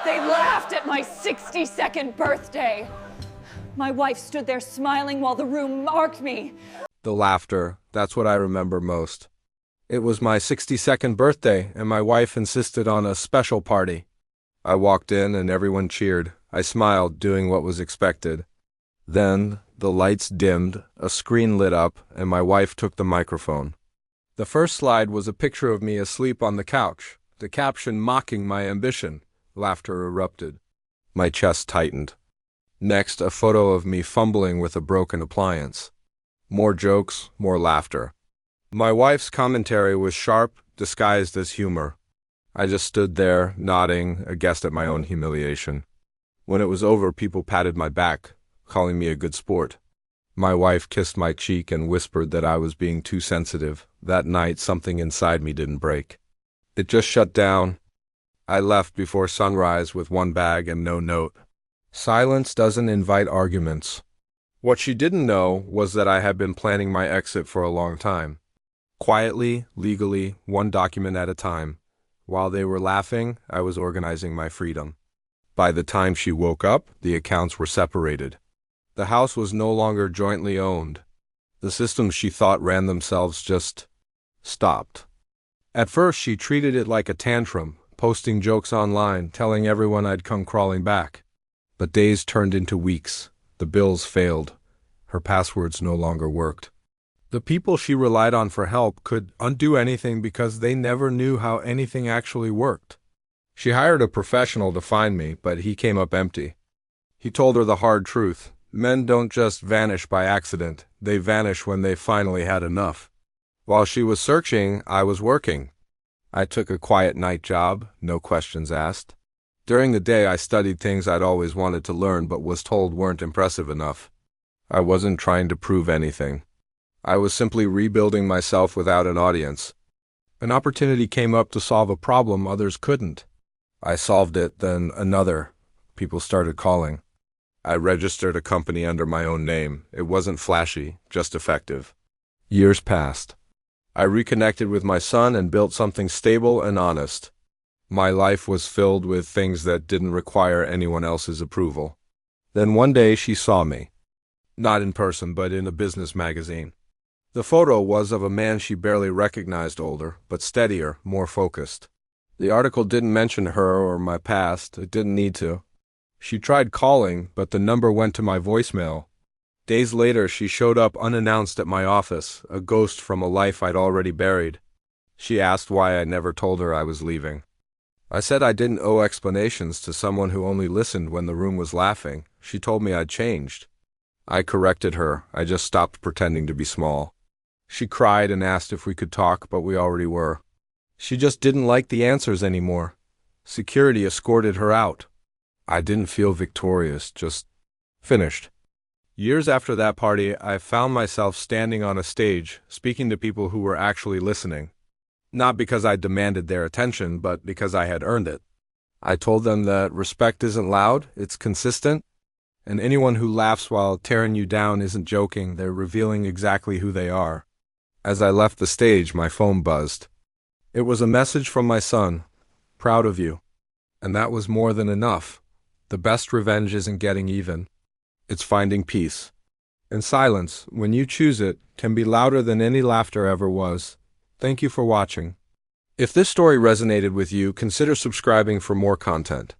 They laughed at my 62nd birthday. My wife stood there smiling while the room marked me. The laughter, that's what I remember most. It was my 62nd birthday, and my wife insisted on a special party. I walked in and everyone cheered. I smiled, doing what was expected. Then the lights dimmed, a screen lit up, and my wife took the microphone. The first slide was a picture of me asleep on the couch, the caption mocking my ambition. Laughter erupted. My chest tightened. Next, a photo of me fumbling with a broken appliance. More jokes, more laughter. My wife's commentary was sharp, disguised as humor. I just stood there, nodding, aghast at my own humiliation. When it was over, people patted my back, calling me a good sport. My wife kissed my cheek and whispered that I was being too sensitive. That night, something inside me didn't break. It just shut down. I left before sunrise with one bag and no note. Silence doesn't invite arguments. What she didn't know was that I had been planning my exit for a long time. Quietly, legally, one document at a time. While they were laughing, I was organizing my freedom. By the time she woke up, the accounts were separated. The house was no longer jointly owned. The systems she thought ran themselves just stopped. At first, she treated it like a tantrum, posting jokes online, telling everyone I'd come crawling back. But days turned into weeks. The bills failed. Her passwords no longer worked. The people she relied on for help could undo anything because they never knew how anything actually worked. She hired a professional to find me, but he came up empty. He told her the hard truth. Men don't just vanish by accident. They vanish when they finally had enough. While she was searching, I was working. I took a quiet night job, no questions asked. During the day, I studied things I'd always wanted to learn but was told weren't impressive enough. I wasn't trying to prove anything. I was simply rebuilding myself without an audience. An opportunity came up to solve a problem others couldn't. I solved it, then another. People started calling. I registered a company under my own name. It wasn't flashy, just effective. Years passed. I reconnected with my son and built something stable and honest. My life was filled with things that didn't require anyone else's approval. Then one day she saw me. Not in person, but in a business magazine. The photo was of a man she barely recognized, older, but steadier, more focused. The article didn't mention her or my past. It didn't need to. She tried calling, but the number went to my voicemail. Days later, she showed up unannounced at my office, a ghost from a life I'd already buried. She asked why I never told her I was leaving. I said I didn't owe explanations to someone who only listened when the room was laughing. She told me I'd changed. I corrected her. I just stopped pretending to be small. She cried and asked if we could talk, but we already were. She just didn't like the answers anymore. Security escorted her out. I didn't feel victorious, just finished. Years after that party, I found myself standing on a stage, speaking to people who were actually listening. Not because I demanded their attention, but because I had earned it. I told them that respect isn't loud, it's consistent, and anyone who laughs while tearing you down isn't joking, they're revealing exactly who they are. As I left the stage, my phone buzzed. It was a message from my son, proud of you. And that was more than enough. The best revenge isn't getting even. It's finding peace. And silence, when you choose it, can be louder than any laughter ever was. Thank you for watching. If this story resonated with you, consider subscribing for more content.